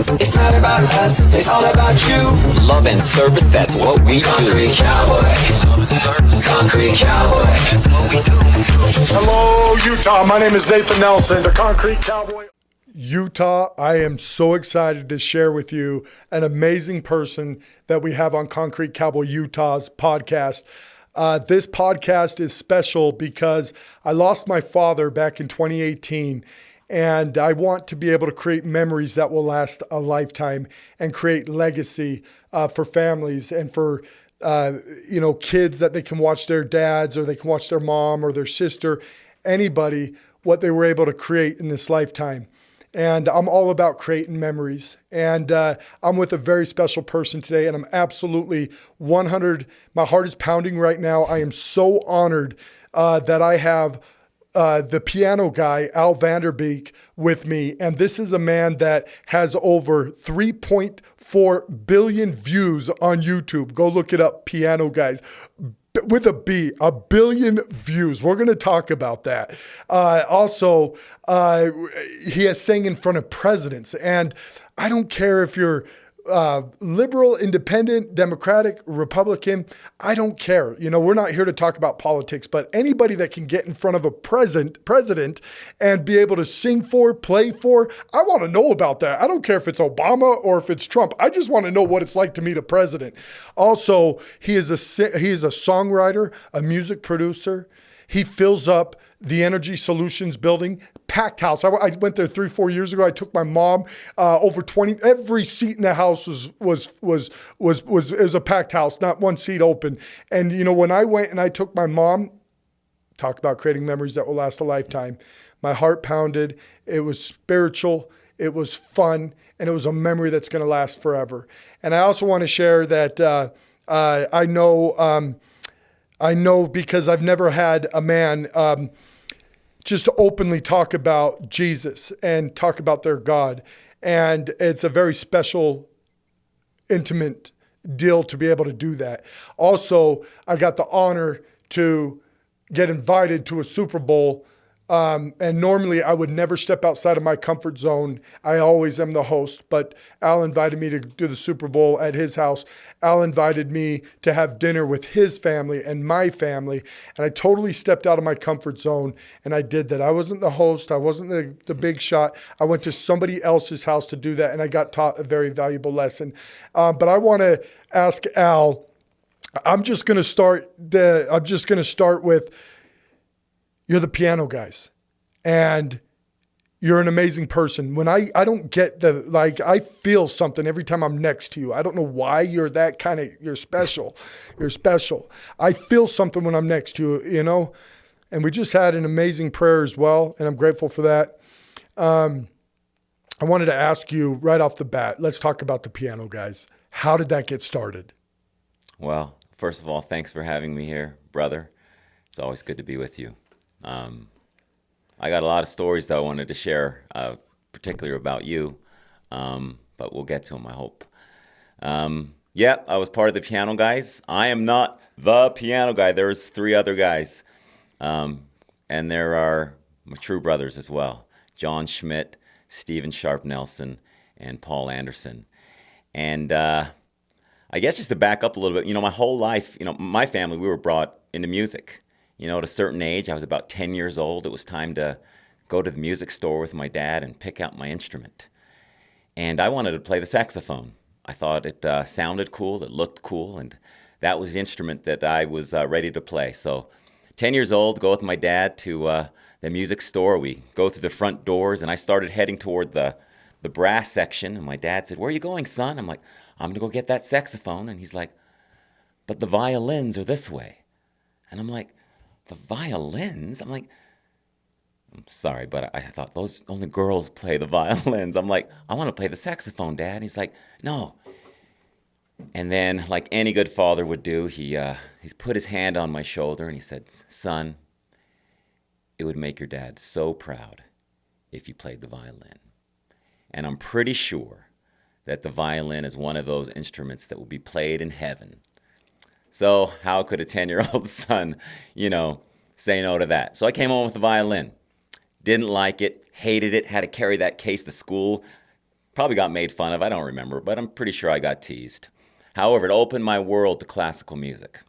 It's not about us, it's all about you. Love and service, that's what we do. Concrete Cowboy. Concrete Cowboy. That's what we do. Hello, Utah. My name is Nathan Nelson, the Concrete Cowboy. Utah, I am so excited to share with you an amazing person that we have on Concrete Cowboy Utah's podcast. This podcast is special because I lost my father back in 2018, and I want to be able to create memories that will last a lifetime and create legacy for families and for kids that they can watch their dads or they can watch their mom or their sister, anybody, what they were able to create in this lifetime. And I'm all about creating memories. And I'm with a very special person today, and I'm absolutely 100. My heart is pounding right now. I am so honored that I have the piano guy, Al Vanderbeek, with me. And this is a man that has over 3.4 billion views on YouTube. Go look it up, Piano Guys. With a B, 1 billion views. We're going to talk about that. Also, he has sang in front of presidents. And I don't care if you're liberal, independent, Democratic, Republican. I don't care. We're not here to talk about politics, but anybody that can get in front of a president and be able to sing for, play for, I want to know about that. I don't care if it's Obama or if it's Trump. I just want to know what it's like to meet a president. Also, he is a songwriter, a music producer. He fills up the Energy Solutions building, packed house. I went there 3-4 years ago. I took my mom, over 20. Every seat in the house was a packed house, not one seat open. And when I went and I took my mom, talk about creating memories that will last a lifetime. My heart pounded. It was spiritual. It was fun, and it was a memory that's going to last forever. And I also want to share that I know because I've never had a man just openly talk about Jesus and talk about their God. And it's a very special, intimate deal to be able to do that. Also, I got the honor to get invited to a Super Bowl. And normally I would never step outside of my comfort zone. I always am the host, but Al invited me to do the Super Bowl at his house. Al invited me to have dinner with his family and my family. And I totally stepped out of my comfort zone, and I did that. I wasn't the host. I wasn't the big shot. I went to somebody else's house to do that, and I got taught a very valuable lesson. But I want to ask Al, I'm just going to start with, you're the Piano Guys, and you're an amazing person. When I don't get I feel something every time I'm next to you. I don't know why you're that kind of, you're special. You're special. I feel something when I'm next to you, and we just had an amazing prayer as well, and I'm grateful for that. I wanted to ask you right off the bat, let's talk about the Piano Guys. How did that get started? Well, first of all, thanks for having me here, brother. It's always good to be with you. I got a lot of stories that I wanted to share, particularly about you, but we'll get to them, I hope. I was part of the Piano Guys. I am not the piano guy. There's 3 other guys, and there are my true brothers as well, John Schmidt, Stephen Sharp Nelson, and Paul Anderson. And I guess just to back up a little bit, my whole life, my family, we were brought into music. At a certain age, I was about 10 years old. It was time to go to the music store with my dad and pick out my instrument. And I wanted to play the saxophone. I thought it sounded cool, it looked cool, and that was the instrument that I was ready to play. So 10 years old, go with my dad to the music store. We go through the front doors, and I started heading toward the brass section. And my dad said, "Where are you going, son?" I'm like, "I'm going to go get that saxophone." And he's like, "But the violins are this way." And I'm like, "The violins?" I'm like, "I'm sorry, but I thought those only girls play the violins." I'm like, "I want to play the saxophone, Dad." And he's like, "No." And then, like any good father would do, he's put his hand on my shoulder and he said, "Son, it would make your dad so proud if you played the violin." And I'm pretty sure that the violin is one of those instruments that will be played in heaven. So how could a 10-year-old son, say no to that? So I came home with the violin. Didn't like it, hated it, had to carry that case to school. Probably got made fun of, I don't remember, but I'm pretty sure I got teased. However, it opened my world to classical music.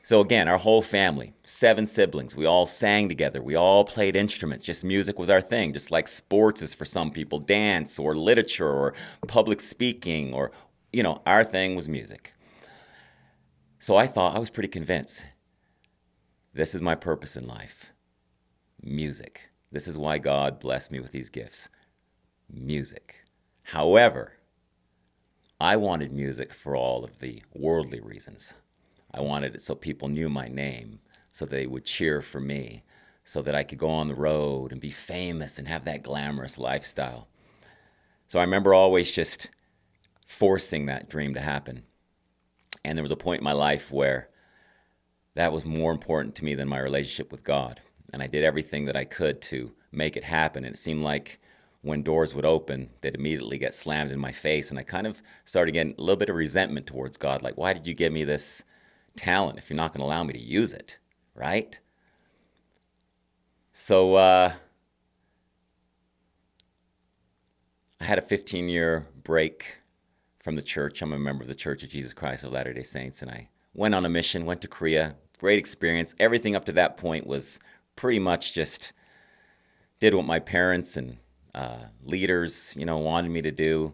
So again, our whole family, 7 siblings, we all sang together. We all played instruments. Just music was our thing, just like sports is for some people, dance or literature or public speaking or, our thing was music. So I was pretty convinced, this is my purpose in life, music. This is why God blessed me with these gifts, music. However, I wanted music for all of the worldly reasons. I wanted it so people knew my name, so they would cheer for me, so that I could go on the road and be famous and have that glamorous lifestyle. So I remember always just forcing that dream to happen. And there was a point in my life where that was more important to me than my relationship with God. And I did everything that I could to make it happen. And it seemed like when doors would open, they'd immediately get slammed in my face. And I kind of started getting a little bit of resentment towards God. Like, why did you give me this talent if you're not going to allow me to use it, right? So I had a 15-year break from the church. I'm a member of the Church of Jesus Christ of Latter-day Saints, and I went on a mission, went to Korea. Great experience. Everything up to that point was pretty much just did what my parents and leaders, wanted me to do.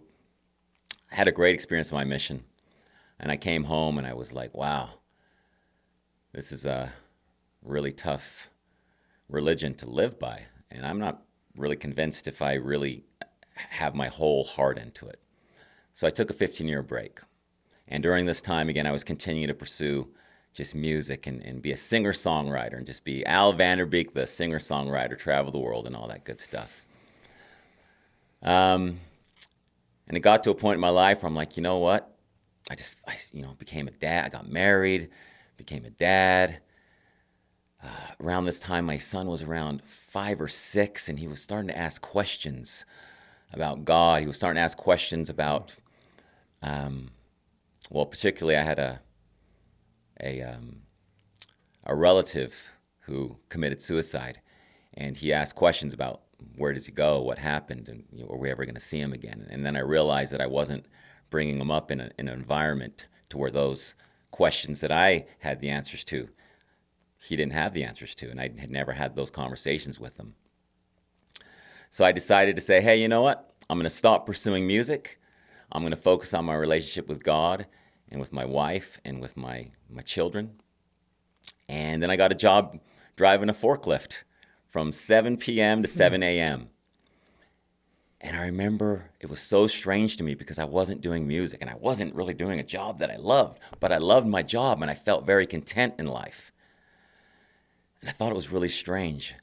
I had a great experience on my mission, and I came home and I was like, wow, this is a really tough religion to live by, and I'm not really convinced if I really have my whole heart into it. So I took a 15-year break, and during this time, again, I was continuing to pursue just music and be a singer-songwriter and just be Al Vanderbeek, the singer-songwriter, travel the world and all that good stuff. And it got to a point in my life where I'm like, you know what? I became a dad. I got married, became a dad. Around this time, my son was around 5 or 6, and he was starting to ask questions about God. He was starting to ask questions about, particularly I had a relative who committed suicide, and he asked questions about where does he go, what happened, and are we ever going to see him again? And then I realized that I wasn't bringing him up in an environment to where those questions that I had the answers to, he didn't have the answers to, and I had never had those conversations with him. So I decided to say, hey, you know what? I'm going to stop pursuing music. I'm going to focus on my relationship with God and with my wife and with my children. And then I got a job driving a forklift from 7 p.m. to 7 a.m. And I remember it was so strange to me because I wasn't doing music and I wasn't really doing a job that I loved, but I loved my job and I felt very content in life. And I thought it was really strange.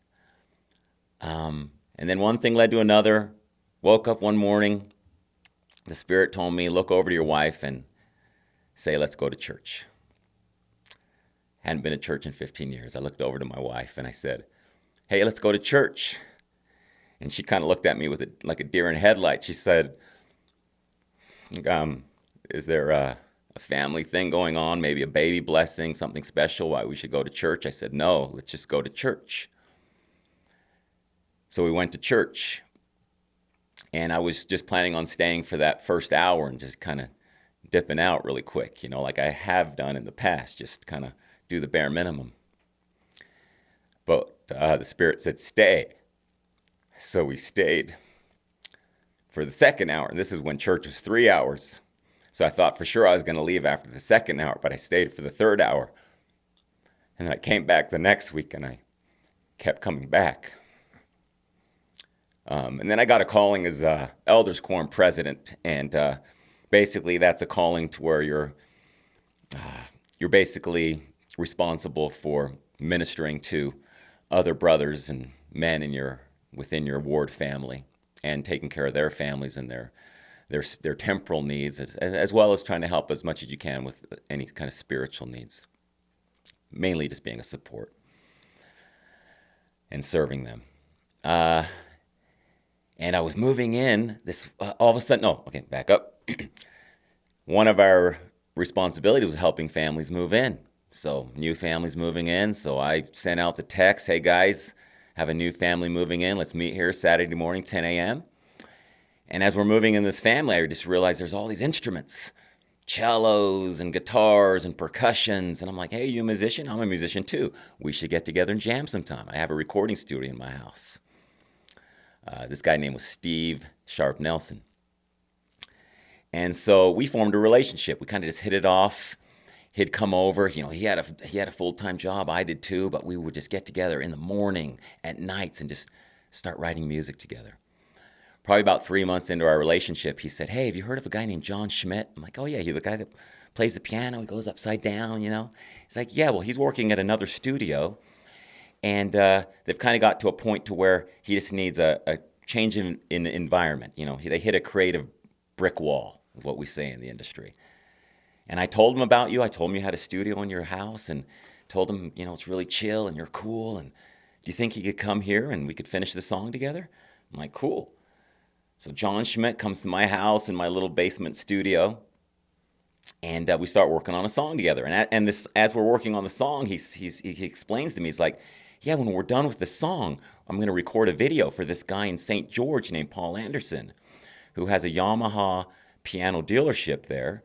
And then one thing led to another. Woke up one morning, the Spirit told me, look over to your wife and say, let's go to church. Hadn't been to church in 15 years. I looked over to my wife and I said, hey, let's go to church. And she kind of looked at me with like a deer in headlights. She said, is there a family thing going on, maybe a baby blessing, something special, why we should go to church? I said, no, let's just go to church. So we went to church. And I was just planning on staying for that first hour and just kind of dipping out really quick, like I have done in the past, just kind of do the bare minimum. But the Spirit said, stay. So we stayed for the second hour. And this is when church was 3 hours. So I thought for sure I was going to leave after the second hour, but I stayed for the third hour. And then I came back the next week and I kept coming back. And then I got a calling as Elders Quorum president, and basically that's a calling to where you're basically responsible for ministering to other brothers and men within your ward family, and taking care of their families and their temporal needs, as well as trying to help as much as you can with any kind of spiritual needs, mainly just being a support and serving them. And I was moving in, all of a sudden, back up. One of our responsibilities was helping families move in. So new families moving in. So I sent out the text, hey guys, have a new family moving in. Let's meet here Saturday morning, 10 a.m. And as we're moving in this family, I just realized there's all these instruments, cellos and guitars and percussions. And I'm like, hey, you a musician? I'm a musician too. We should get together and jam sometime. I have a recording studio in my house. This guy named was Steve Sharp Nelson. And so we formed a relationship. We kind of just hit it off. He'd come over. You know, he had a full-time job. I did too. But we would just get together in the morning, at nights, and just start writing music together. Probably about 3 months into our relationship, he said, hey, have you heard of a guy named John Schmidt? I'm like, oh, yeah, he's the guy that plays the piano. He goes upside down, you know. He's like, yeah, well, he's working at another studio. And they've kind of got to a point to where he just needs a change in environment. You know, they hit a creative brick wall, is what we say in the industry. And I told him about you. I told him you had a studio in your house and told him, you know, it's really chill and you're cool. And do you think he could come here and we could finish the song together? I'm like, cool. So John Schmidt comes to my house in my little basement studio, and we start working on a song together. And this, as we're working on the song, he explains to me, he's like, yeah, when we're done with the song, I'm going to record a video for this guy in St. George named Paul Anderson, who has a Yamaha piano dealership there.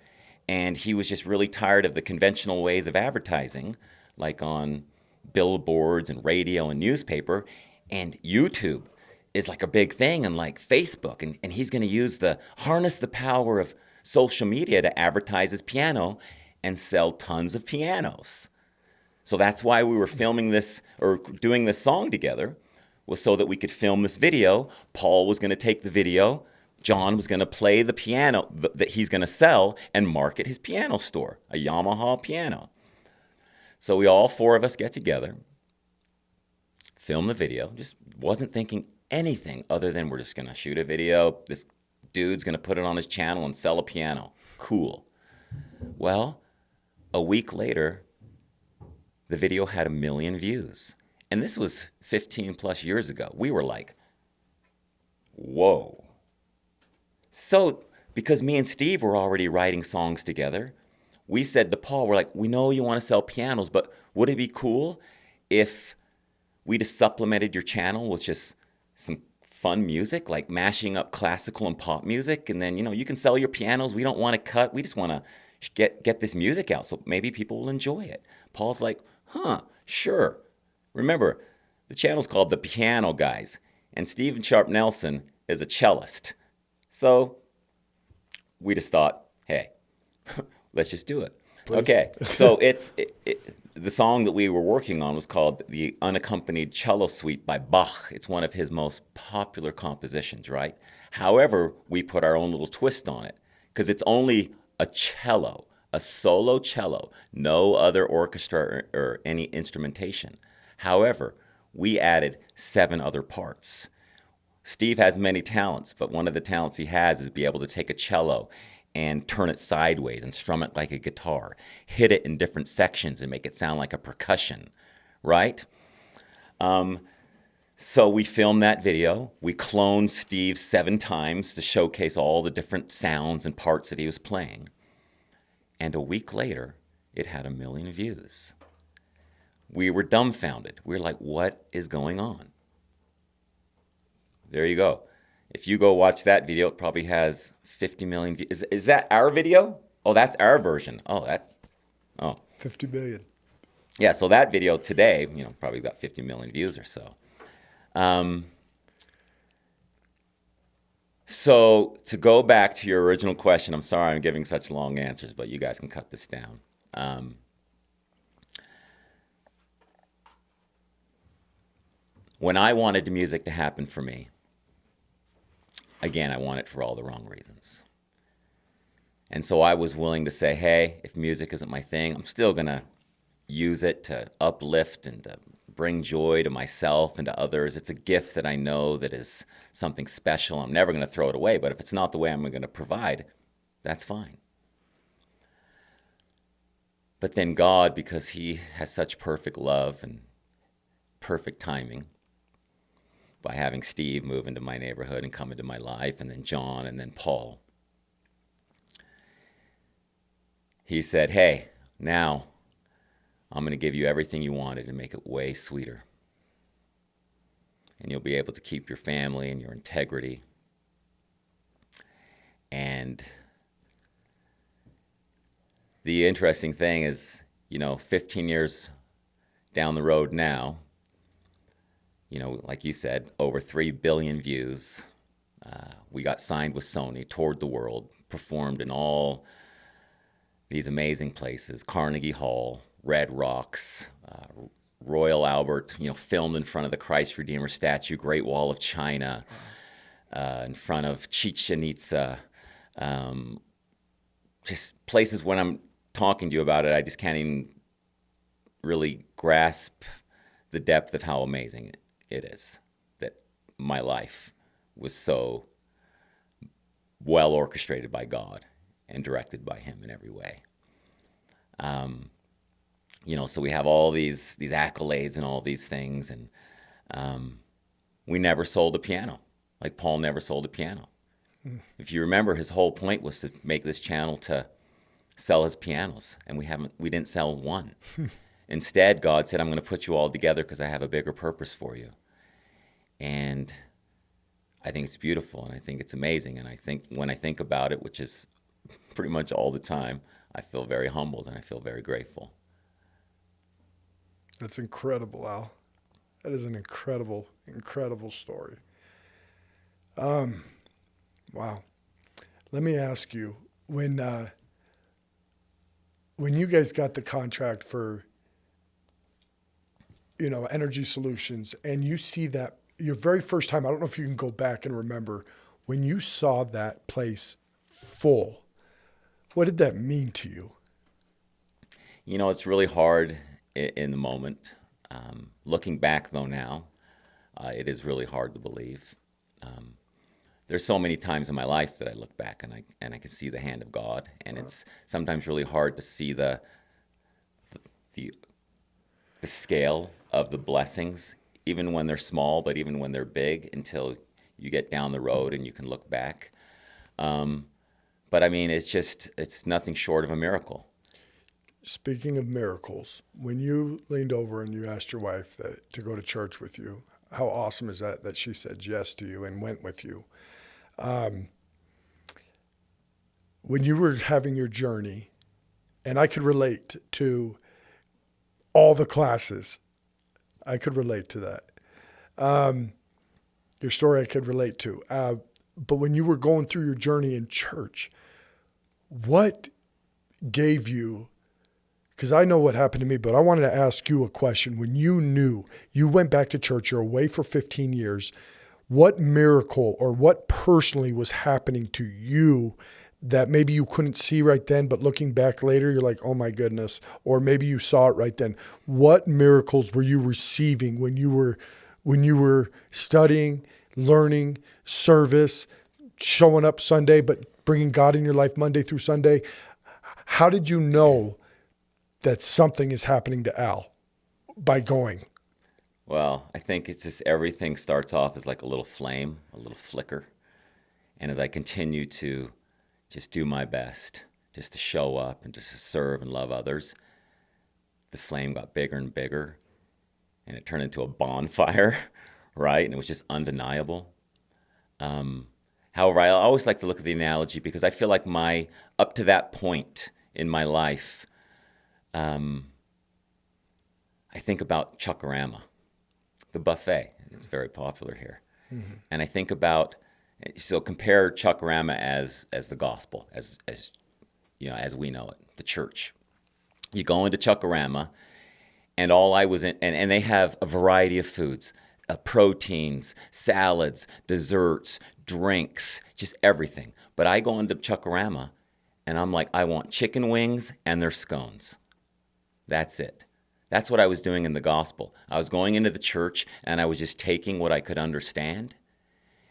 And he was just really tired of the conventional ways of advertising, like on billboards and radio and newspaper, and YouTube is like a big thing, and like Facebook, and he's going to harness the power of social media to advertise his piano and sell tons of pianos. So that's why we were filming this, or doing this song together, was so that we could film this video. Paul was going to take the video. John was going to play the piano that he's going to sell and market his piano store, a Yamaha piano. So we all four of us get together, film the video, just wasn't thinking anything other than we're just going to shoot a video. This dude's going to put it on his channel and sell a piano. Cool. Well, a week later, the video had 1 million views. And this was 15 plus years ago. We were like, whoa. So, because me and Steve were already writing songs together, we said to Paul, we're like, we know you want to sell pianos, but would it be cool if we just supplemented your channel with just some fun music, like mashing up classical and pop music, and then, you know, you can sell your pianos. We don't want to cut. We just want to get this music out so maybe people will enjoy it. Paul's like, sure. Remember, the channel's called The Piano Guys, and Stephen Sharp Nelson is a cellist. So we just thought, hey, let's just do it. Please. Okay, so the song that we were working on was called The Unaccompanied Cello Suite by Bach. It's one of his most popular compositions, right? However, we put our own little twist on it because it's only a cello, a solo cello, no other orchestra or any instrumentation. However, we added 7 other parts. Steve has many talents, but one of the talents he has is be able to take a cello and turn it sideways and strum it like a guitar, hit it in different sections and make it sound like a percussion, right? So we filmed that video. We cloned Steve 7 times to showcase all the different sounds and parts that he was playing. And a week later, it had 1 million views. We were dumbfounded. We were like, what is going on? There you go. If you go watch that video, it probably has 50 million views. Is that our video? Oh, that's our version. 50 million. Yeah, so that video today, you know, probably got 50 million views or so. So to go back to your original question, I'm sorry I'm giving such long answers, but you guys can cut this down. When I wanted the music to happen for me, again, I want it for all the wrong reasons. And so I was willing to say, hey, if music isn't my thing, I'm still going to use it to uplift and to bring joy to myself and to others. It's a gift that I know that is something special. I'm never going to throw it away, but if it's not the way I'm going to provide, that's fine. But then God, because he has such perfect love and perfect timing, by having Steve move into my neighborhood and come into my life, and then John, and then Paul, he said, hey, now I'm going to give you everything you wanted and make it way sweeter. And you'll be able to keep your family and your integrity. And the interesting thing is, 15 years down the road now, like you said, over 3 billion views. We got signed with Sony, toured the world, performed in all these amazing places, Carnegie Hall, Red Rocks, Royal Albert, filmed in front of the Christ Redeemer statue, Great Wall of China, in front of Chichen Itza. Just places when I'm talking to you about it, I just can't even really grasp the depth of how amazing it is that my life was so well orchestrated by God and directed by Him in every way. So we have all these accolades and all these things, and we never sold a piano. Like Paul never sold a piano. If you remember, his whole point was to make this channel to sell his pianos, and we didn't sell one. Instead, God said, I'm going to put you all together because I have a bigger purpose for you. And I think it's beautiful, and I think it's amazing. And I think when I think about it, which is pretty much all the time, I feel very humbled and I feel very grateful. That's incredible, Al. That is an incredible, incredible story. Wow. Let me ask you, when you guys got the contract for, Energy Solutions, and you see that your very first time, I don't know if you can go back and remember, when you saw that place full, what did that mean to you? It's really hard in the moment. Looking back, though, now, it is really hard to believe. There's so many times in my life that I look back and I can see the hand of God, and it's sometimes really hard to see the scale of the blessings, even when they're small, but even when they're big, until you get down the road and you can look back. But I mean, it's nothing short of a miracle. Speaking of miracles, when you leaned over and you asked your wife to go to church with you, how awesome is that she said yes to you and went with you? When you were having your journey, and I could relate to all the classes, I could relate to that. Your story I could relate to. But when you were going through your journey in church, what gave you, because I know what happened to me, but I wanted to ask you a question. When you knew you went back to church, you're away for 15 years, what miracle or what personally was happening to you that maybe you couldn't see right then, but looking back later, you're like, oh my goodness, or maybe you saw it right then. What miracles were you receiving when you were studying, learning, service, showing up Sunday, but bringing God in your life Monday through Sunday? How did you know that something is happening to Al by going? Well, I think it's just everything starts off as like a little flame, a little flicker. And as I continue to just do my best, just to show up and just to serve and love others, the flame got bigger and bigger, and it turned into a bonfire, right? And it was just undeniable. However, I always like to look at the analogy because I feel like up to that point in my life, I think about Chuckarama, the buffet. It's very popular here. Mm-hmm. And I think about, so compare Chuckarama as the gospel, as we know it, the church. You go into Chuckarama, and and they have a variety of foods, proteins, salads, desserts, drinks, just everything. But I go into Chuckarama, and I'm like, I want chicken wings and their scones. That's it. That's what I was doing in the gospel. I was going into the church, and I was just taking what I could understand,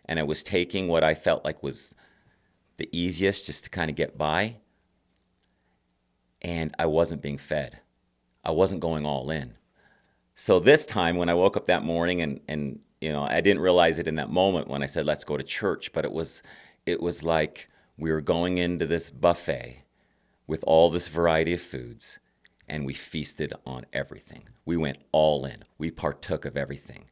and I was taking what I felt like was the easiest just to kind of get by, and I wasn't being fed. I wasn't going all in. So this time when I woke up that morning and I didn't realize it in that moment when I said, let's go to church, but it was like we were going into this buffet with all this variety of foods, and we feasted on everything. We went all in. We partook of everything.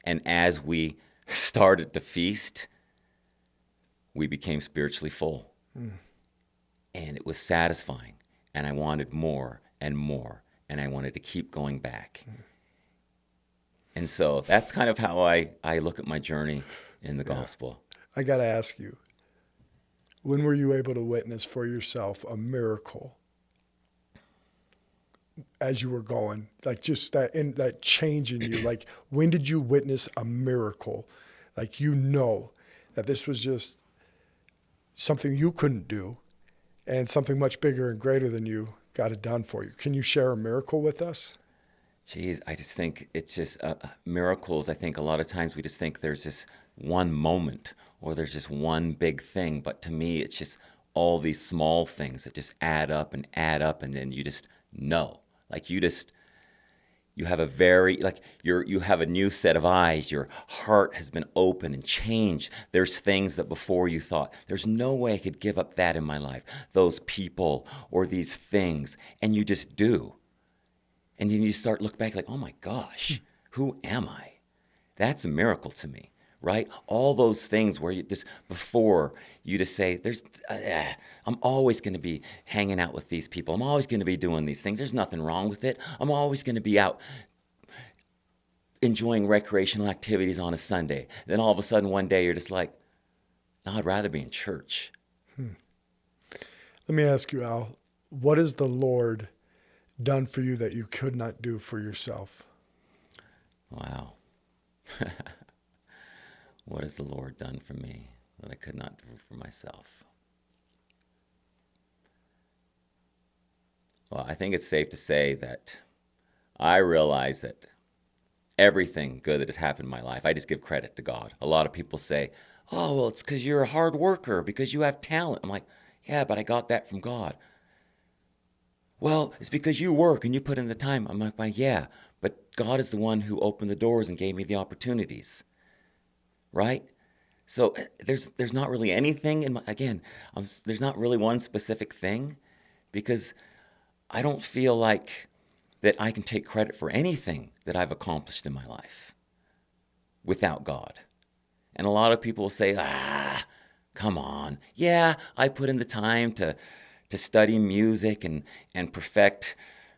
And as we started to feast, we became spiritually full. And it was satisfying. And I wanted more and more. And I wanted to keep going back. And so that's kind of how I look at my journey in the gospel. I got to ask you, when were you able to witness for yourself a miracle as you were going? Like just that change in you. Like when did you witness a miracle? Like you know that this was just something you couldn't do and something much bigger and greater than you got it done for you. Can you share a miracle with us? Geez, I just think it's just miracles. I think a lot of times we just think there's this one moment or there's just one big thing. But to me, it's just all these small things that just add up. And then you just know. Like you have a you have a new set of eyes. Your heart has been opened and changed. There's things that before you thought, there's no way I could give up that in my life, those people or these things. And you just do. And then you start look back like, oh my gosh, who am I? That's a miracle to me, right? All those things where you just before you just say, I'm always going to be hanging out with these people. I'm always going to be doing these things. There's nothing wrong with it. I'm always going to be out enjoying recreational activities on a Sunday. Then all of a sudden one day you're just like, no, I'd rather be in church. Let me ask you, Al, what has the Lord done for you that you could not do for yourself? Wow. What has the Lord done for me that I could not do for myself? Well, I think it's safe to say that I realize that everything good that has happened in my life, I just give credit to God. A lot of people say, oh, well, it's because you're a hard worker, because you have talent. I'm like, yeah, but I got that from God. Well, it's because you work and you put in the time. I'm like, well, yeah, but God is the one who opened the doors and gave me the opportunities, right? So there's not really anything there's not really one specific thing, because I don't feel like that I can take credit for anything that I've accomplished in my life without God. And a lot of people will say, come on. Yeah, I put in the time to study music and perfect,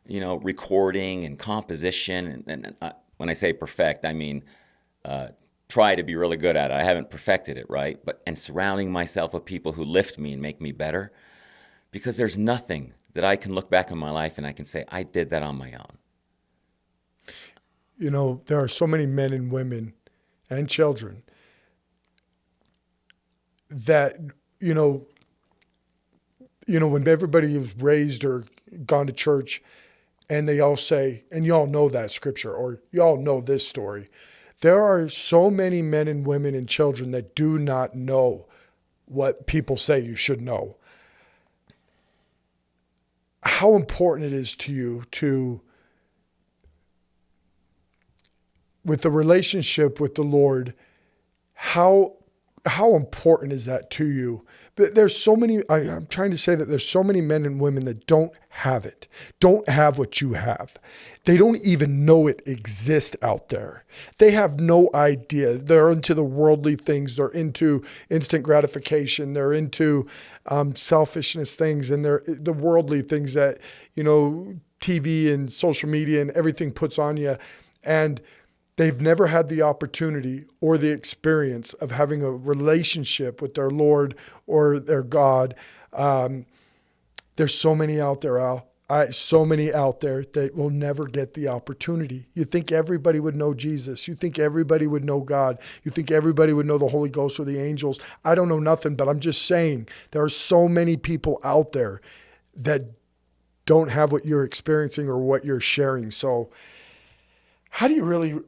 recording and composition. And when I say perfect, I mean try to be really good at it. I haven't perfected it, right? And surrounding myself with people who lift me and make me better, because there's nothing that I can look back on my life and I can say, I did that on my own. There are so many men and women and children that, when everybody is raised or gone to church and they all say, and y'all know that scripture or y'all know this story, there are so many men and women and children that do not know what people say you should know. How important it is to you with the relationship with the Lord, how important is that to you? But there's so many, I'm trying to say that there's so many men and women that don't have it, don't have what you have. They don't even know it exists out there. They have no idea. They're into the worldly things. They're into instant gratification. They're into selfishness things, and they're the worldly things that, TV and social media and everything puts on you. And they've never had the opportunity or the experience of having a relationship with their Lord or their God. There's so many out there, Al. So many out there that will never get the opportunity. You think everybody would know Jesus. You think everybody would know God. You think everybody would know the Holy Ghost or the angels. I don't know nothing, but I'm just saying there are so many people out there that don't have what you're experiencing or what you're sharing. So how do you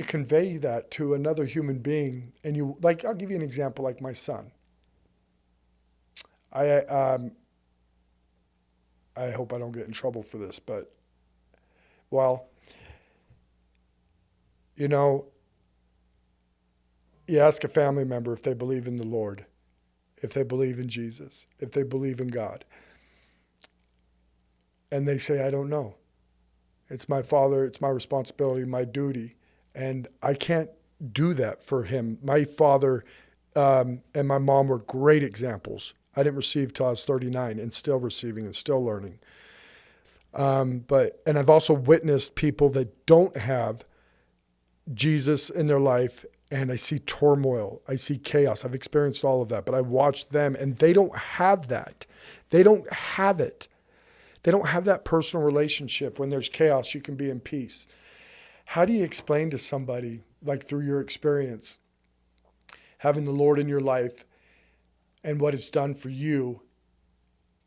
convey that to another human being? And I'll give you an example, like my son. I hope I don't get in trouble for this, but, you ask a family member if they believe in the Lord, if they believe in Jesus, if they believe in God. And they say, I don't know. It's my father, it's my responsibility, my duty. And I can't do that for him. My father and my mom were great examples. I didn't receive till I was 39 and still receiving and still learning. And I've also witnessed people that don't have Jesus in their life, and I see turmoil, I see chaos. I've experienced all of that, but I watch them and they don't have that. They don't have it. They don't have that personal relationship. When there's chaos, you can be in peace. How do you explain to somebody, like through your experience, having the Lord in your life and what it's done for you?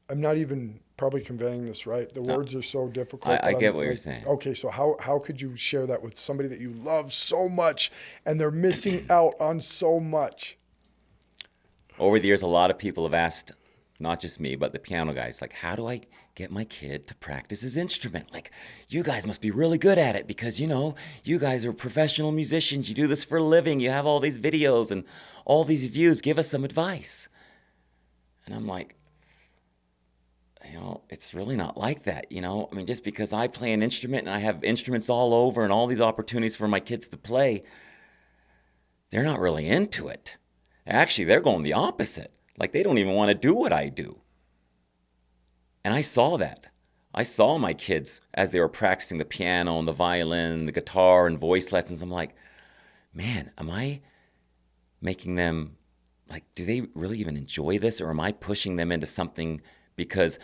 I'm not even probably conveying this right. The words are so difficult. I get what you're saying. Okay, so how could you share that with somebody that you love so much and they're missing out on so much? Over the years, a lot of people have asked, not just me, but the piano guys, like, how do I get my kid to practice his instrument? Like, you guys must be really good at it because, you guys are professional musicians. You do this for a living. You have all these videos and all these views. Give us some advice. And I'm like, it's really not like that, I mean, just because I play an instrument and I have instruments all over and all these opportunities for my kids to play, they're not really into it. Actually, they're going the opposite. Like, they don't even want to do what I do. And I saw that. I saw my kids as they were practicing the piano and the violin and the guitar and voice lessons. I'm like, man, am I making them, like, do they really even enjoy this? Or am I pushing them into something because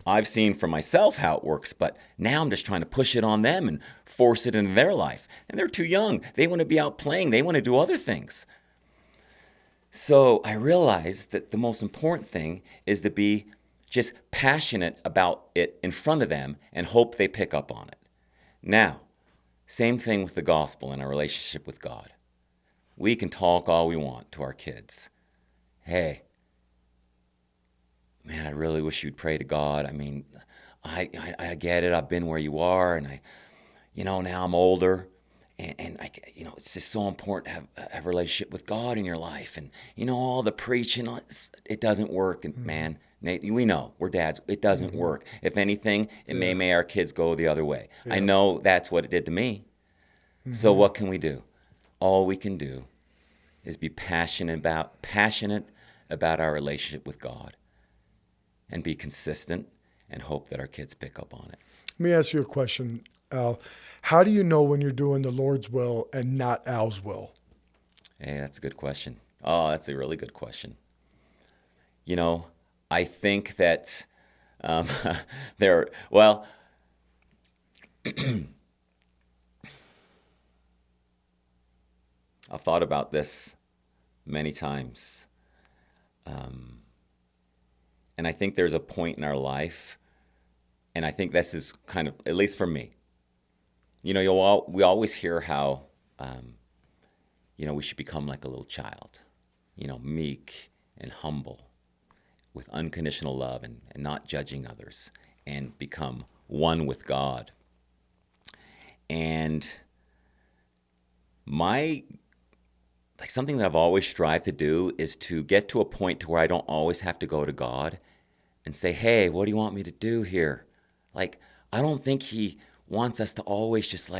I've seen for myself how it works, but now I'm just trying to push it on them and force it into their life. And they're too young. They want to be out playing. They want to do other things. So I realized that the most important thing is to be just passionate about it in front of them and hope they pick up on it. Now, same thing with the gospel and our relationship with God. We can talk all we want to our kids. Hey, man, I really wish you'd pray to God. I mean, I get it. I've been where you are, and now I'm older, and it's just so important to have a relationship with God in your life. And, all the preaching, it doesn't work. And man, Nate, we know, we're dads, it doesn't work. If anything, it may make our kids go the other way. Yeah. I know that's what it did to me. So what can we do? All we can do is be passionate about our relationship with God, and be consistent and hope that our kids pick up on it. Let me ask you a question, Al. How do you know when you're doing the Lord's will and not Al's will? Hey, that's a good question. Oh, that's a really good question. I think that I've thought about this many times. And I think there's a point in our life, and I think this is kind of, at least for me, we always hear how, we should become like a little child, meek and humble with unconditional love and not judging others and become one with God. And something that I've always strived to do is to get to a point to where I don't always have to go to God and say, hey, what do you want me to do here? Like, I don't think he wants us to always just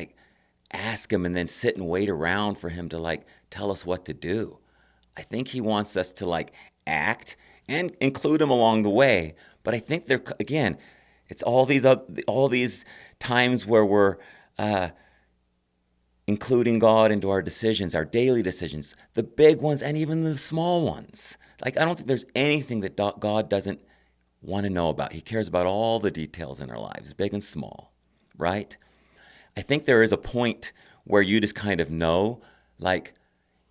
ask him and then sit and wait around for him to tell us what to do. I think he wants us to act and include him along the way. But I think it's all these times where we're including God into our decisions, our daily decisions, the big ones and even the small ones. I don't think there's anything that God doesn't want to know about. He cares about all the details in our lives, big and small, right? I think there is a point where you just kind of know,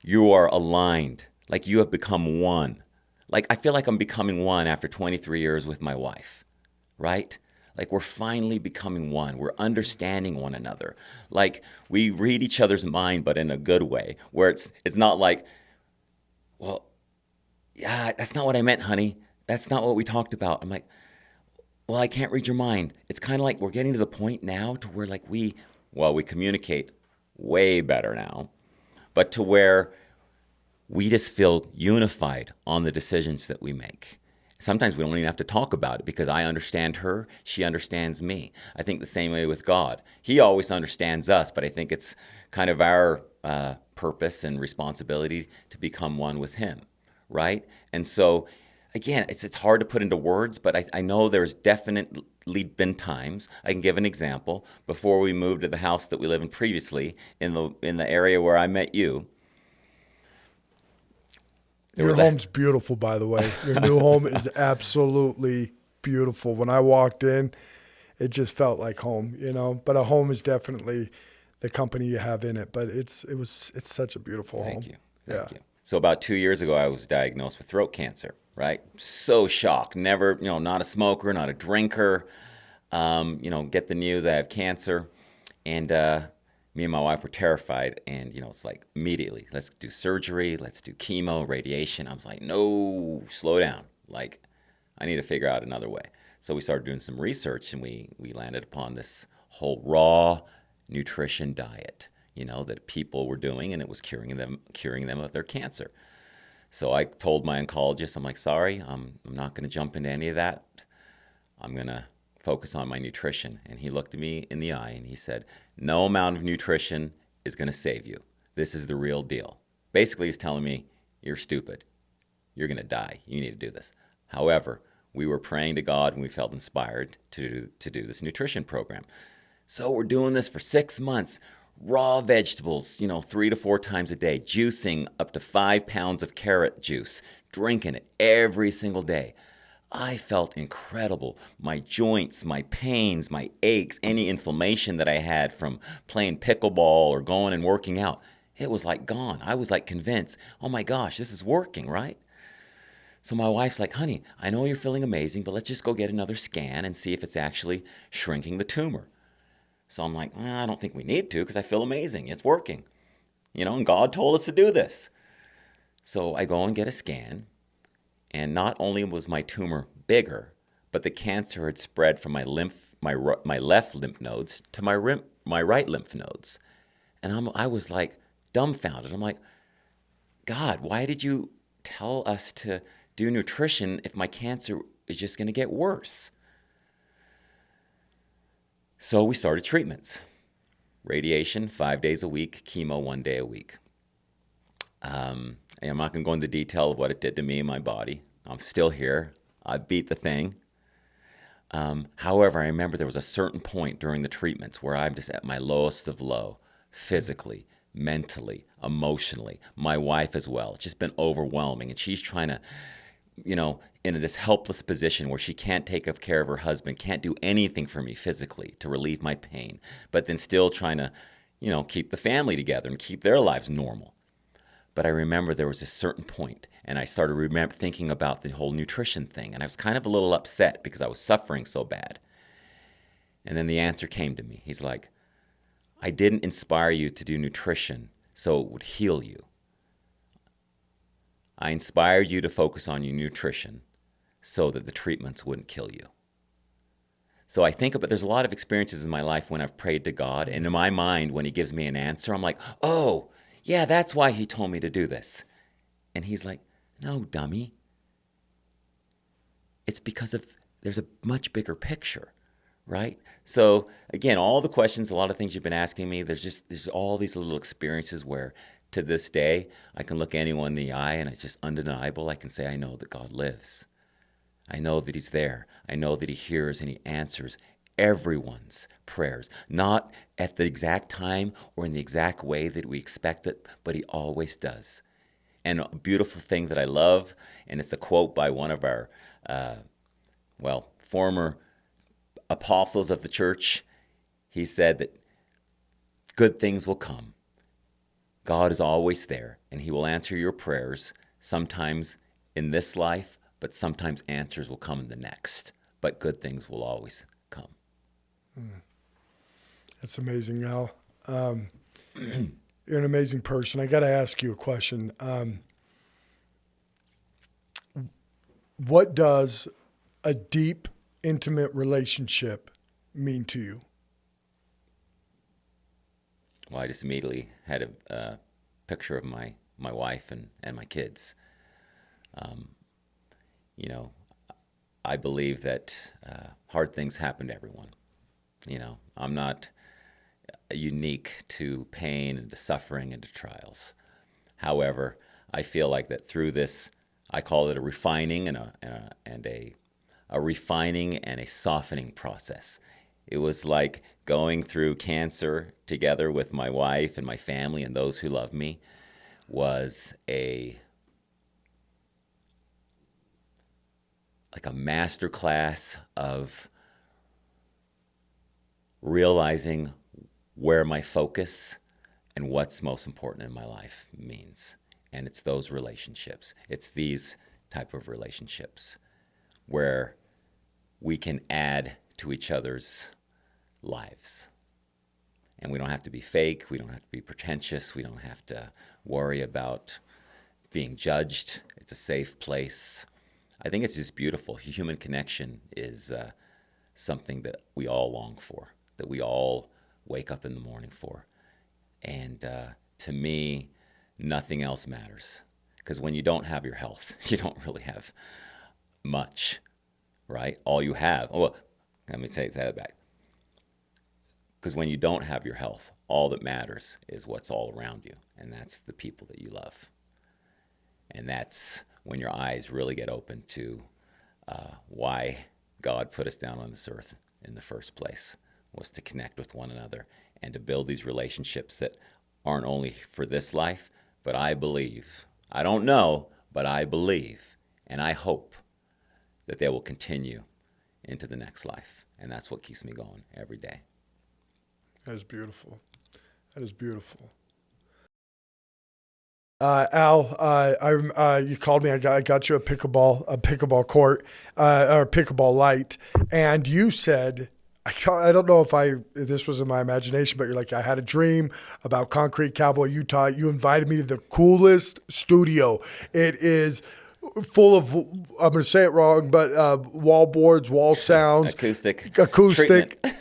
you are aligned, you have become one. I feel like I'm becoming one after 23 years with my wife, right? We're finally becoming one. We're understanding one another. We read each other's mind, but in a good way, where it's not well, yeah, that's not what I meant, honey. That's not what we talked about. I'm well, I can't read your mind. It's kind of we're getting to the point now to where we communicate way better now, but to where we just feel unified on the decisions that we make. Sometimes we don't even have to talk about it because I understand her, she understands me. I think the same way with God. He always understands us, but I think it's kind of our purpose and responsibility to become one with him. right? And so, again, it's hard to put into words, but I know there's definitely been times. I can give an example. Before we moved to the house that we lived in previously, in the area where I met you, Your home's beautiful, by the way. Your new home is absolutely beautiful. When I walked in, it just felt like home, you know. But a home is definitely the company you have in it. But it's such a beautiful home. Thank you. Thank you. So about 2 years ago, I was diagnosed with throat cancer, right? So shocked. Never, not a smoker, not a drinker. Get the news I have cancer. And me and my wife were terrified. And, it's like immediately, let's do surgery. Let's do chemo, radiation. I was like, no, slow down. Like, I need to figure out another way. So we started doing some research, and we landed upon this whole raw nutrition diet, that people were doing, and it was curing them of their cancer. So I told my oncologist, I'm like, sorry, I'm not going to jump into any of that. I'm going to focus on my nutrition. And he looked at me in the eye and he said, no amount of nutrition is going to save you. This is the real deal. Basically, he's telling me, you're stupid. You're going to die. You need to do this. However, we were praying to God and we felt inspired to do this nutrition program. So we're doing this for 6 months. Raw vegetables, 3 to 4 times a day, juicing up to 5 pounds of carrot juice, drinking it every single day. I felt incredible. My joints, my pains, my aches, any inflammation that I had from playing pickleball or going and working out, it was like gone. I was like convinced, oh my gosh, this is working, right? So my wife's like, honey, I know you're feeling amazing, but let's just go get another scan and see if it's actually shrinking the tumor. So I'm like, I don't think we need to because I feel amazing. It's working. And God told us to do this. So I go and get a scan. And not only was my tumor bigger, but the cancer had spread from my left lymph nodes to my right lymph nodes. And I was like dumbfounded. I'm like, God, why did you tell us to do nutrition if my cancer is just going to get worse? So we started treatments. Radiation 5 days a week, chemo 1 day a week. I'm not going to go into detail of what it did to me and my body. I'm still here. I beat the thing. However, I remember there was a certain point during the treatments where I'm just at my lowest of low, physically, mentally, emotionally. My wife as well. It's just been overwhelming. And she's trying to, in this helpless position where she can't take care of her husband, can't do anything for me physically to relieve my pain, but then still trying to, keep the family together and keep their lives normal. But I remember there was a certain point, and I started thinking about the whole nutrition thing, and I was kind of a little upset because I was suffering so bad. And then the answer came to me. He's like, I didn't inspire you to do nutrition so it would heal you. I inspired you to focus on your nutrition so that the treatments wouldn't kill you. So I think about, there's a lot of experiences in my life when I've prayed to God, and in my mind, when he gives me an answer, I'm like, oh, yeah, that's why he told me to do this. And he's like, no, dummy. It's because there's a much bigger picture, right? So again, all the questions, a lot of things you've been asking me, there's all these little experiences where to this day, I can look anyone in the eye and it's just undeniable. I can say, I know that God lives. I know that he's there. I know that he hears and he answers everyone's prayers, not at the exact time or in the exact way that we expect it, but he always does. And a beautiful thing that I love, and it's a quote by one of our, former apostles of the church. He said that good things will come. God is always there, and he will answer your prayers, sometimes in this life, but sometimes answers will come in the next. But good things will always come. That's amazing, Al. You're an amazing person. I got to ask you a question. What does a deep, intimate relationship mean to you? Well, I just immediately had a picture of my wife and my kids. I believe that hard things happen to everyone. I'm not unique to pain and to suffering and to trials. However, I feel like that through this, I call it a refining a refining and a softening process. It was like going through cancer together with my wife and my family and those who love me was like a master class of realizing where my focus and what's most important in my life means. And it's those relationships. It's these type of relationships where we can add to each other's lives. And we don't have to be fake. We don't have to be pretentious. We don't have to worry about being judged. It's a safe place. I think it's just beautiful. Human connection is something that we all long for, that we all wake up in the morning for. And to me, nothing else matters. Because when you don't have your health, you don't really have much, right? All you have, oh, let me take that back. Because when you don't have your health, all that matters is what's all around you. And that's the people that you love. And that's when your eyes really get open to why God put us down on this earth in the first place, was to connect with one another and to build these relationships that aren't only for this life, but I believe, I don't know, but I believe and I hope that they will continue into the next life. And that's what keeps me going every day. That is beautiful. That is beautiful. Al, you called me. I got you a pickleball court, or pickleball light, and you said, I don't know if this was in my imagination, but you're like, I had a dream about Concrete Cowboy, Utah. You invited me to the coolest studio. It is full of, I'm going to say it wrong, but wall boards, wall sounds, acoustic,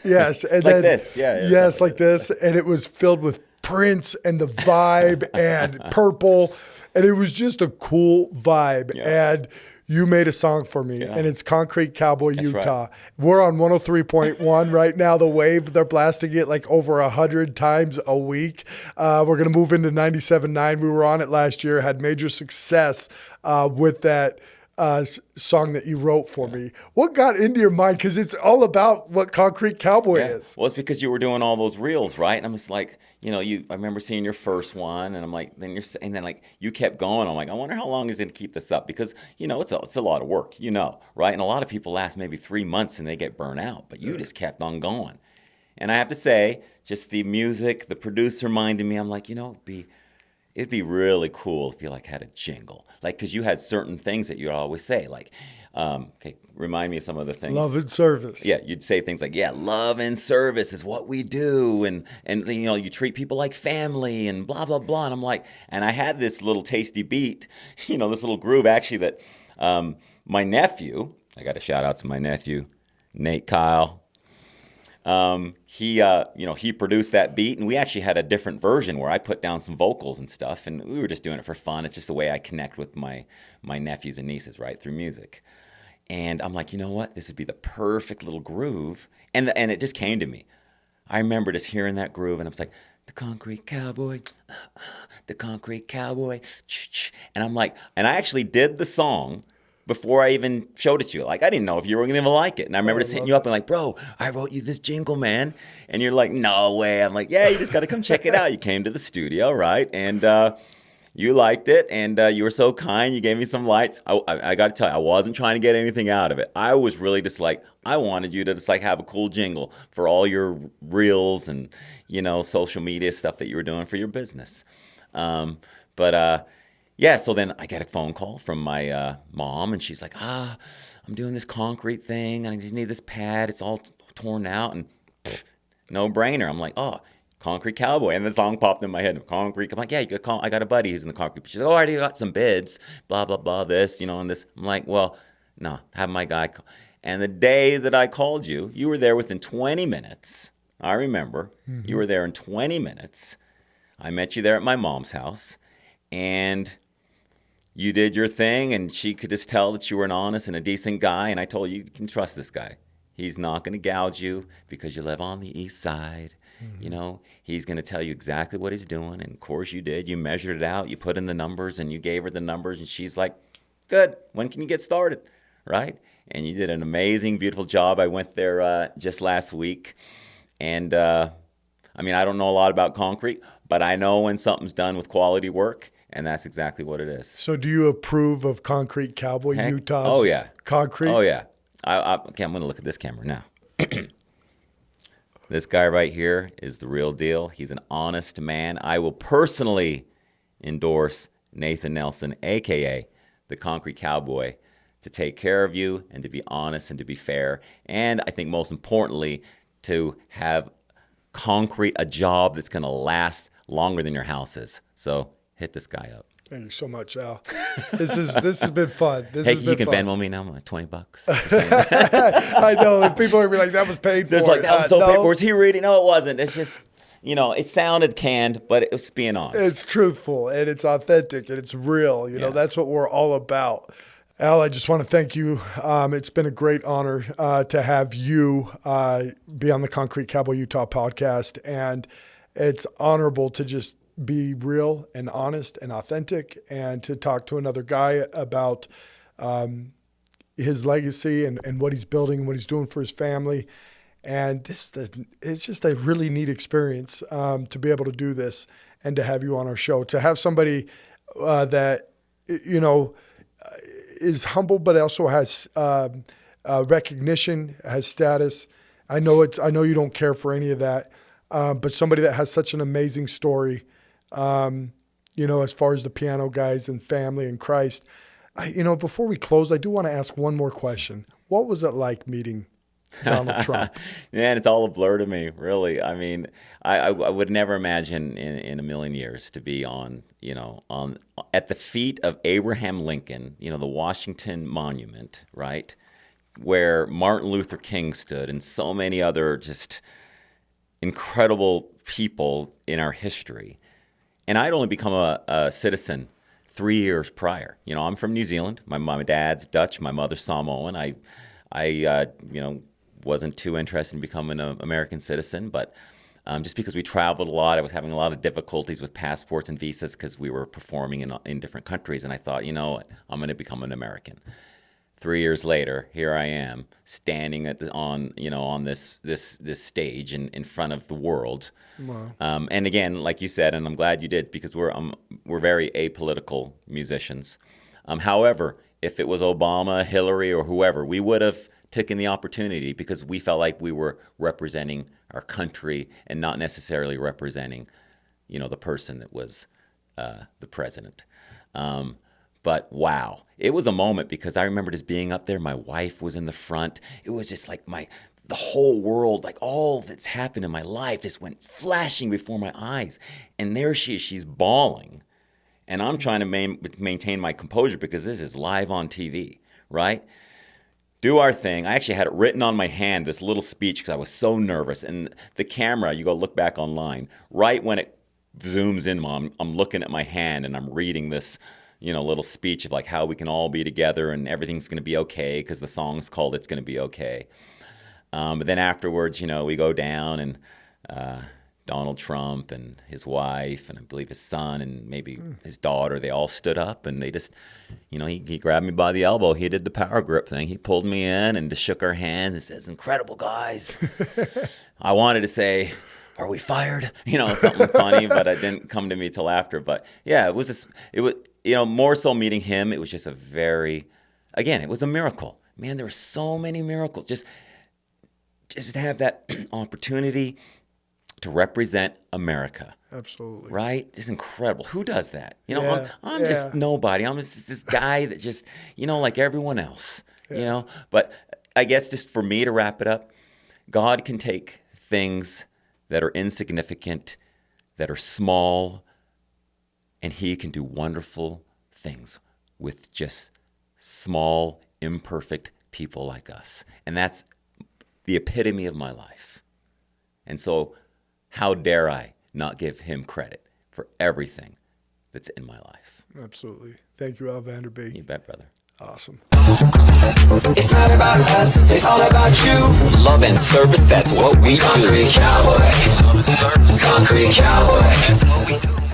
yes, and like this, yes, like this, and it was filled with Prince and the vibe and purple, and it was just a cool vibe. Yeah. And you made a song for me, and it's Concrete Cowboy, That's Utah. right. We're on 103.1 right now. The wave, they're blasting it like over 100 times a week. We're gonna move into 97.9. We were on it last year, had major success with that song that you wrote for me. What got into your mind? Because it's all about what Concrete Cowboy is. Well, it's because you were doing all those reels, right? And I'm just like, I remember seeing your first one, and I'm like, and then like you kept going. I'm like, I wonder how long is it to keep this up? Because it's a lot of work, right? And a lot of people last maybe 3 months and they get burnt out, but you just kept on going. And I have to say, just the music, the producer minded me. I'm like, it'd be really cool if you had a jingle, because you had certain things that you'd always say, remind me of some of the things. Love and service. Yeah, you'd say things like, love and service is what we do, and you treat people like family, and blah blah blah. And I'm like, and I had this little tasty beat, this little groove actually that my nephew, I got to shout out to my nephew, Nate Kyle. He produced that beat, and we actually had a different version where I put down some vocals and stuff, and we were just doing it for fun. It's just the way I connect with my nephews and nieces, right, through music. And I'm like, you know what? This would be the perfect little groove. And it just came to me. I remember just hearing that groove, and I was like, the Concrete Cowboy, the Concrete Cowboy. And I'm like, and I actually did the song before I even showed it to you. I didn't know if you were going to even like it. And I remember just hitting you up and like, bro, I wrote you this jingle, man. And you're like, no way. I'm like, yeah, you just got to come check it out. You came to the studio, right? And you liked it, and you were so kind. You gave me some lights. I got to tell you, I wasn't trying to get anything out of it. I was really just like, I wanted you to just have a cool jingle for all your reels and, social media stuff that you were doing for your business. Yeah, so then I get a phone call from my mom, and she's like, I'm doing this concrete thing, and I just need this pad. It's all torn out, and no brainer. I'm like, Concrete Cowboy, and the song popped in my head. Concrete. I'm like, yeah, you could call. I got a buddy who's in the concrete. She's like, I already got some bids. Blah blah blah. This, and this. I'm like, well, no, have my guy call. And the day that I called you, you were there within 20 minutes. I remember you were there in 20 minutes. I met you there at my mom's house, and you did your thing, and she could just tell that you were an honest and a decent guy. And I told you can trust this guy. He's not going to gouge you because you live on the east side. He's going to tell you exactly what he's doing. And of course you did. You measured it out. You put in the numbers, and you gave her the numbers. And she's like, Good. When can you get started? Right? And you did an amazing, beautiful job. I went there just last week. And I mean, I don't know a lot about concrete, but I know when something's done with quality work, and that's exactly what it is. So do you approve of Concrete Cowboy, Heck, Utah's oh, yeah. concrete? Oh, yeah. Okay, I'm going to look at this camera now. This guy right here is the real deal. He's an honest man. I will personally endorse Nathan Nelson, a.k.a. the Concrete Cowboy, to take care of you and to be honest and to be fair. And I think most importantly, to have a job that's going to last longer than your house is. So hit this guy up. Thank you so much, Al. This has been fun. Hey, you can Venmo me now, like $20. I know. If people are gonna be like, that was paid There's for. like, that was so no, paid for. Was he reading? No, it wasn't. It's just, it sounded canned, but it was being honest. It's truthful and it's authentic and it's real. You know, that's what we're all about. Al, I just want to thank you. It's been a great honor to have you be on the Concrete Cowboy Utah podcast. And it's honorable to just be real and honest and authentic and to talk to another guy about his legacy and what he's building and what he's doing for his family. And it's just a really neat experience to be able to do this and to have you on our show, to have somebody that, is humble, but also has recognition, has status. I know you don't care for any of that, but somebody that has such an amazing story, as far as the piano guys and family and Christ. Before we close, I do want to ask one more question. What was it like meeting Donald Trump? Man, it's all a blur to me, really. I mean, I would never imagine in a million years to be on at the feet of Abraham Lincoln, the Washington Monument, right, where Martin Luther King stood and so many other just incredible people in our history. And I'd only become a citizen 3 years prior. I'm from New Zealand. My dad's Dutch. My mother's Samoan. I wasn't too interested in becoming an American citizen, but just because we traveled a lot, I was having a lot of difficulties with passports and visas because we were performing in different countries. And I thought, what, I'm going to become an American. 3 years later, here I am standing on this stage in front of the world. Wow. And again, like you said, and I'm glad you did, because we're very apolitical musicians. However, if it was Obama, Hillary, or whoever, we would have taken the opportunity because we felt like we were representing our country and not necessarily representing, the person that was the president. But wow, it was a moment because I remember just being up there. My wife was in the front. It was just like the whole world, like all that's happened in my life just went flashing before my eyes. And there she is, she's bawling. And I'm trying to maintain my composure because this is live on TV, right? Do our thing. I actually had it written on my hand, this little speech, because I was so nervous. And the camera, you go look back online, right when it zooms in, Mom, I'm looking at my hand and I'm reading this, little speech of like how we can all be together and everything's going to be okay because the song's called It's Going to Be Okay. But then afterwards, we go down and Donald Trump and his wife and I believe his son and maybe his daughter, they all stood up and they just, he grabbed me by the elbow. He did the power grip thing. He pulled me in and just shook our hands and says, "Incredible, guys." I wanted to say, "Are we fired?" Something funny, but it didn't come to me till after. But yeah, it was more so meeting him. It was just it was a miracle. Man, there were so many miracles. Just to have that opportunity to represent America. Absolutely. Right? Just incredible. Who does that? I'm just nobody. I'm just this guy that just, like everyone else, But I guess just for me to wrap it up, God can take things that are insignificant, that are small, and he can do wonderful things with just small, imperfect people like us. And that's the epitome of my life. And so how dare I not give him credit for everything that's in my life? Absolutely. Thank you, Al Vanderbeek. You bet, brother. Awesome. It's not about us, it's all about you. Love and service, that's what we do. Concrete Cowboy. Concrete Cowboy. That's what we do.